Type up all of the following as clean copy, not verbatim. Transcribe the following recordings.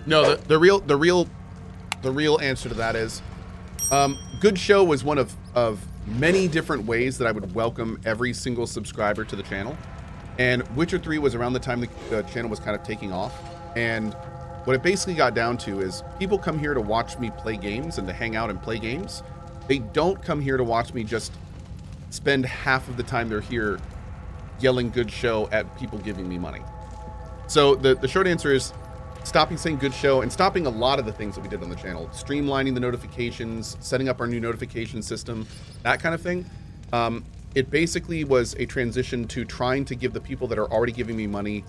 No, the real answer to that is, good show was one of many different ways that I would welcome every single subscriber to the channel. And Witcher 3 was around the time the channel was kind of taking off. And what it basically got down to is people come here to watch me play games and to hang out and play games. They don't come here to watch me just spend half of the time they're here yelling good show at people giving me money. So the short answer is stopping saying good show and stopping a lot of the things that we did on the channel, streamlining the notifications, setting up our new notification system, that kind of thing. It basically was a transition to trying to give the people that are already giving me money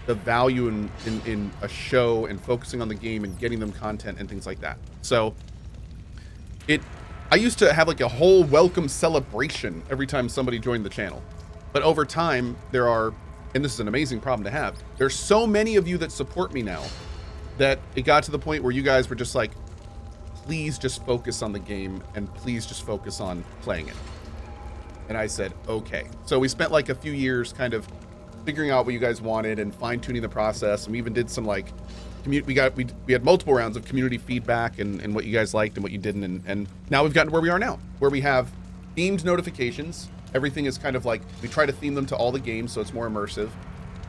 the value in a show and focusing on the game and getting them content and things like that. So I used to have like a whole welcome celebration every time somebody joined the channel. But over time, and this is an amazing problem to have, there's so many of you that support me now that it got to the point where you guys were just like, please just focus on the game and please just focus on playing it. And I said, okay. So we spent like a few years kind of figuring out what you guys wanted and fine-tuning the process. And we even did some like we had multiple rounds of community feedback and what you guys liked and what you didn't. And now we've gotten to where we are now, where we have themed notifications. Everything is kind of like, we try to theme them to all the games so it's more immersive.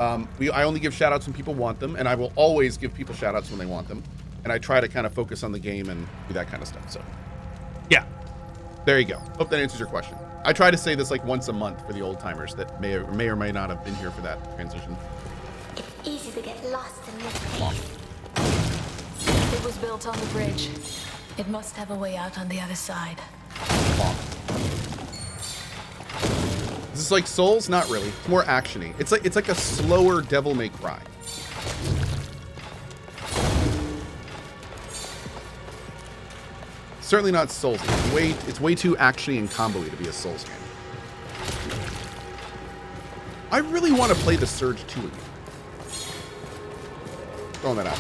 I only give shout outs when people want them, and I will always give people shout outs when they want them. And I try to kind of focus on the game and do that kind of stuff. So yeah, there you go. Hope that answers your question. I try to say this like once a month for the old timers that may or may not have been here for that transition. It's easy to get lost in this place. It was built on the bridge. It must have a way out on the other side. Is this like Souls? Not really. It's more actiony. It's like a slower Devil May Cry. Certainly not Souls. It's way too actiony and combo-y to be a Souls game. I really want to play the Surge 2 again. Throwing that out.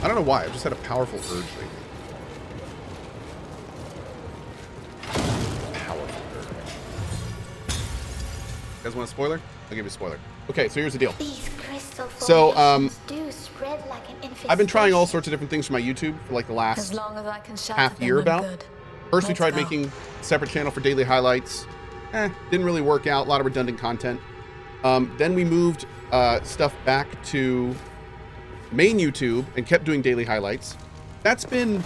I don't know why. I've just had a powerful urge lately. Powerful urge. You guys want a spoiler? I'll give you a spoiler. Okay, so here's the deal. These crystal So, formations do spread like an infestation. I've been trying all sorts of different things for my YouTube for like the last As long as I can shout half at them, year I'm about. good. First, we Let's tried go. making a separate channel for daily highlights. Didn't really work out. A lot of redundant content. Then we moved stuff back to main YouTube and kept doing daily highlights. That's been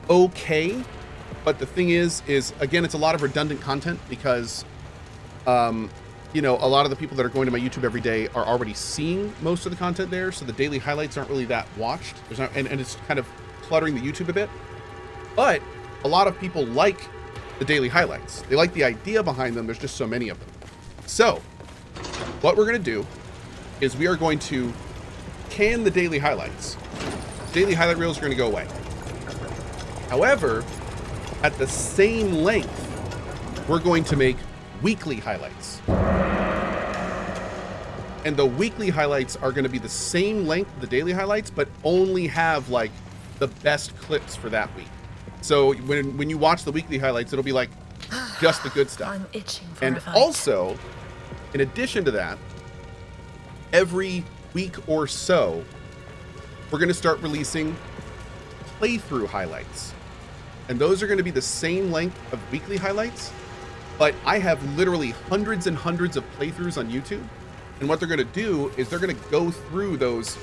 okay, but the thing is again, it's a lot of redundant content because, you know, a lot of the people that are going to my YouTube every day are already seeing most of the content there, so the daily highlights aren't really that watched. There's not, and it's kind of cluttering the YouTube a bit. But a lot of people like the daily highlights. They like the idea behind them. There's just so many of them. So what we're going to do is we are going to can the daily highlights. Daily highlight reels are going to go away. However, at the same length, we're going to make weekly highlights. And the weekly highlights are going to be the same length of the daily highlights, but only have like the best clips for that week. So when you watch the weekly highlights, it'll be like just the good stuff. I'm itching for And a fight. also, in addition to that, every week or so, we're going to start releasing playthrough highlights. And those are going to be the same length of weekly highlights, but I have literally hundreds and hundreds of playthroughs on YouTube. And what they're going to do is they're going to go through those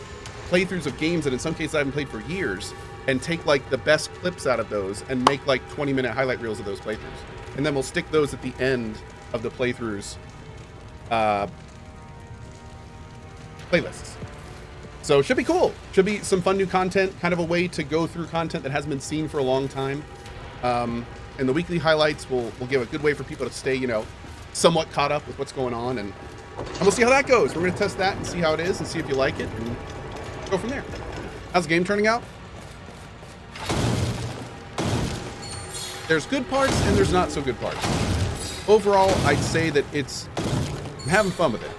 playthroughs of games that in some cases I haven't played for years and take like the best clips out of those and make like 20-minute highlight reels of those playthroughs. And then we'll stick those at the end of the playthroughs playlists. So it should be cool. Should be some fun new content, kind of a way to go through content that hasn't been seen for a long time. And the weekly highlights will give a good way for people to stay, you know, somewhat caught up with what's going on. And we'll see how that goes. We're going to test that and see how it is and see if you like it and go from there. How's the game turning out? There's good parts and there's not so good parts. Overall, I'd say that I'm having fun with it.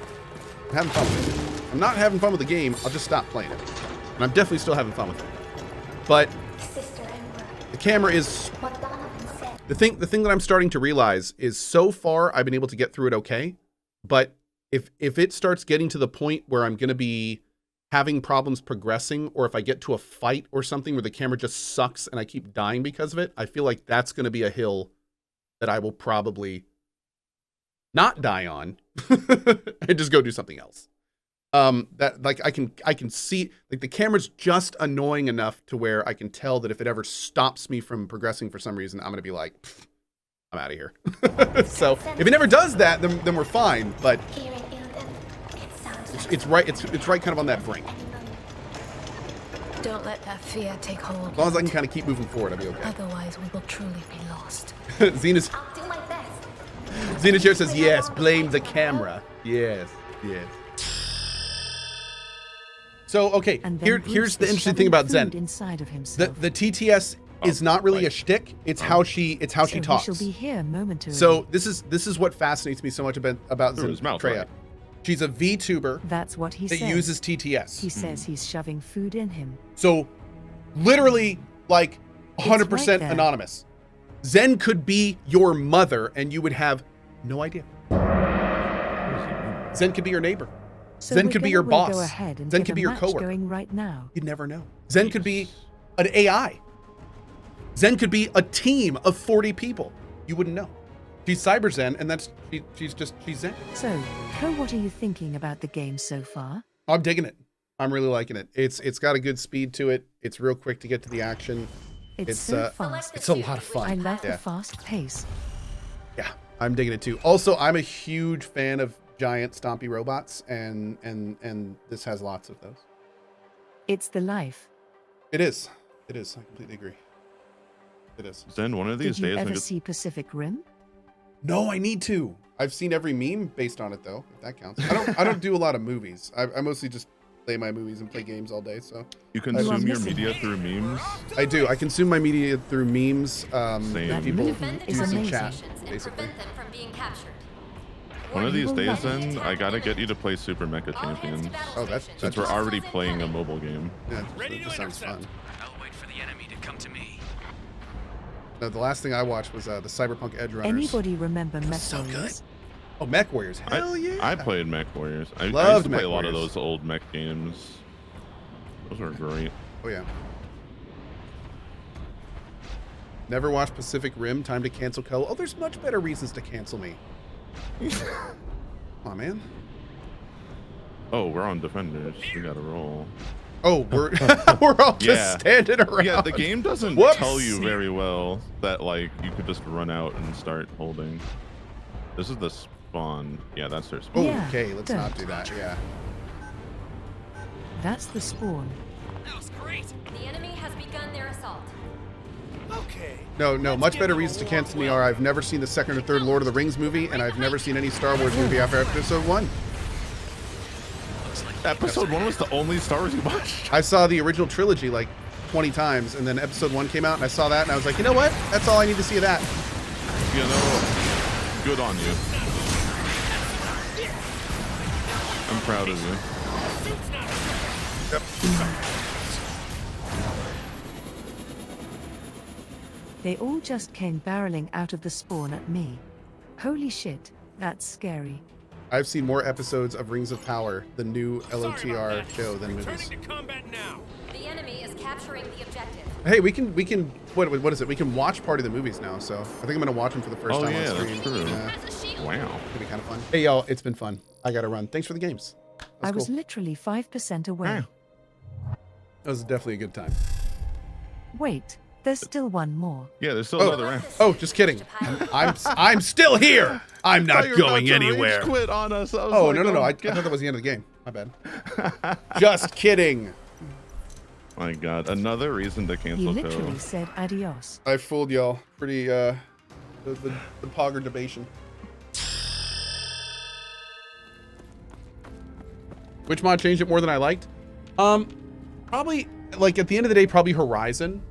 I'm having fun with it. If I'm not having fun with the game, I'll just stop playing it. And I'm definitely still having fun with it. But Sister Ember, the camera is what Donovan said. The thing that I'm starting to realize is so far I've been able to get through it okay, but if it starts getting to the point where I'm going to be having problems progressing, or if I get to a fight or something where the camera just sucks and I keep dying because of it, I feel like that's going to be a hill that I will probably not die on and just go do something else. That like I can see, like, the camera's just annoying enough to where I can tell that if it ever stops me from progressing for some reason, I'm gonna be like, I'm out of here. So if it never does that, then we're fine. But it's right kind of on that brink. Don't let that fear take hold. As long as I can kind of keep moving forward, I'll be okay. Otherwise, we will truly be lost. Xena's I'll do my best. Xena here says yes. Blame the camera. Yes. Yes. So okay, here's the interesting thing about Zen. Inside of himself. The TTS is not really a shtick. It's how she talks. She'll be here momentarily. So this is what fascinates me so much about Zen Treya. Right. She's a VTuber That's what he that says. uses TTS. He says he's shoving food in him. So literally like 100% right there. anonymous. Zen could be your mother and you would have no idea. Zen could be your neighbor. So Zen we're could be gonna your boss. Go ahead and Zen get could a be your match coworker. Going right now. You'd never know. Zen could be an AI. Zen could be a team of 40 people. You wouldn't know. She's Cyber Zen, and she's Zen. So, Cohh, what are you thinking about the game so far? I'm digging it. I'm really liking it. It's got a good speed to it. It's real quick to get to the action. It's so fast. It's a lot of fun. I like the fast pace. Yeah, I'm digging it too. Also, I'm a huge fan of giant stompy robots, and this has lots of those. It's the life. It is. It is. I completely agree. It is. Zen, one of these Did you days. ever see Pacific Rim? No, I need to. I've seen every meme based on it though, if that counts. I don't do a lot of movies. I mostly just play my movies and play games all day. So You consume your media through memes. I do. I consume my media through memes. That People movie is use in amazing. chat, basically. One of these will days, love Zen, I gotta get you to play Super Mecha Champions. Oh, that's Since we're already playing a mobile game. yeah, that just sounds fun. I'll wait for the enemy to come to me. No, the last thing I watched was the Cyberpunk Edge Runners. Anybody remember Mech so good. Warriors? Oh, Mech Warriors. Hell yeah. I played Mech Warriors. I used Loved to play Mech a lot of Warriors. those old mech games. Those were great. Oh yeah. Never watched Pacific Rim. Time to cancel Cohh. Oh, there's much better reasons to cancel me. Come on, man. Oh, we're on Defenders. We gotta roll. Oh, we're we're all just Yeah. standing around. Yeah, the game doesn't Whoops. tell you very well that, like, you could just run out and start holding. This is the spawn. Yeah, that's their spawn. Oh, Yeah, okay, let's not don't. do that. Yeah. That's the spawn. That was great. The enemy has begun their assault. Okay. No, much better reasons to cancel me are I've never seen the second or third Lord of the Rings movie, and I've never seen any Star Wars movie after episode 1. Episode 1 was the only Star Wars you watched? I saw the original trilogy like 20 times, and then episode 1 came out, and I saw that, and I was like, you know what? That's all I need to see of that. You know, good on you. I'm proud of you. They all just came barreling out of the spawn at me. Holy shit, that's scary. I've seen more episodes of Rings of Power, the new LOTR show, than movies. Returning to combat now. The enemy is capturing the objective. Hey, we can what is it? We can watch part of the movies now, so I think I'm gonna watch them for the first Oh, time yeah, on that's stream. true. Yeah, Wow. it'll be kind of fun. Hey y'all, it's been fun. I gotta run. Thanks for the games. I That's was cool. literally 5% away. Wow. That was definitely a good time. Wait, there's still one more. Yeah, there's still another round. Oh, just kidding. I'm still here. I'm not going anywhere. Quit on us. I was Oh, like, no. I God. thought that was the end of the game. My bad. Just kidding. My God, another reason to He cancel literally Cohh. said adios. I fooled y'all. Pretty the Pogger debation. Which mod changed it more than I liked? Probably, like, at the end of the day, probably Horizon.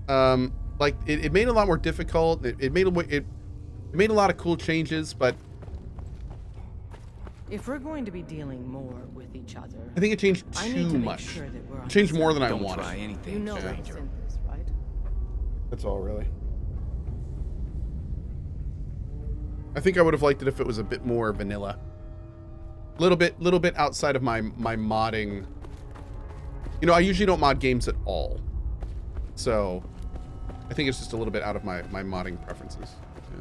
Like, it made it a lot more difficult. It made a lot of cool changes, but If we're going to be dealing more with each other, I think it changed I need too to make much. sure that we're on It changed the more same than I Don't wanted. try anything, You know stranger. what's in this, right? That's all, really. I think I would have liked it if it was a bit more vanilla. Little bit outside of my modding. You know, I usually don't mod games at all. So I think it's just a little bit out of my modding preferences. Yeah.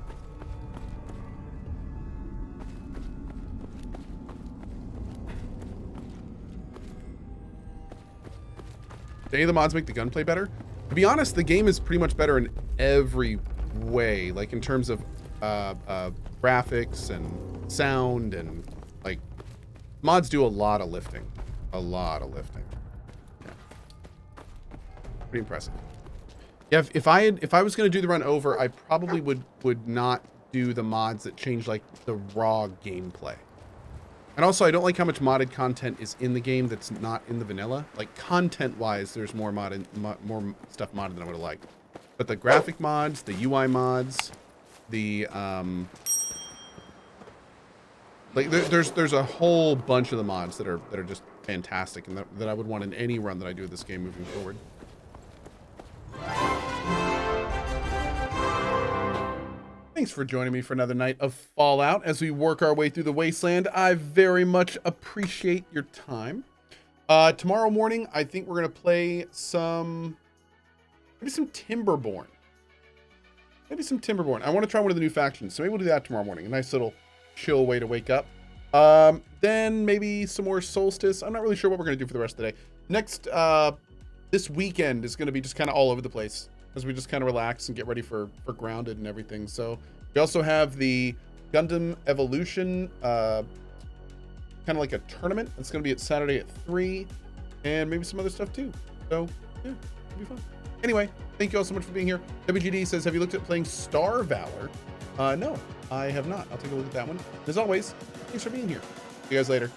Do any of the mods make the gunplay better? To be honest, the game is pretty much better in every way, like in terms of graphics and sound, and like mods do a lot of lifting. A lot of lifting. Yeah. Pretty impressive. Yeah, if I was gonna do the run over, I probably would not do the mods that change like the raw gameplay. And also, I don't like how much modded content is in the game that's not in the vanilla. Like, content-wise, there's more more stuff modded than I would have liked. But the graphic mods, the UI mods, the like, there's a whole bunch of the mods that are just fantastic, and that I would want in any run that I do with this game moving forward. Thanks for joining me for another night of Fallout as we work our way through the wasteland. I very much appreciate your time. Tomorrow morning, I think we're going to play maybe some Timberborn. I want to try one of the new factions, so maybe we'll do that tomorrow morning. A nice little chill way to wake up. Then maybe some more Soulstice. I'm not really sure what we're going to do for the rest of the day. Next, this weekend is going to be just kind of all over the place as we just kind of relax and get ready for Grounded and everything. So we also have the Gundam Evolution, kind of like a tournament. It's going to be at Saturday at 3, and maybe some other stuff too. So yeah, it'll be fun. Anyway, thank you all so much for being here. WGD says, have you looked at playing Star Valor? No, I have not. I'll take a look at that one. As always, thanks for being here. See you guys later.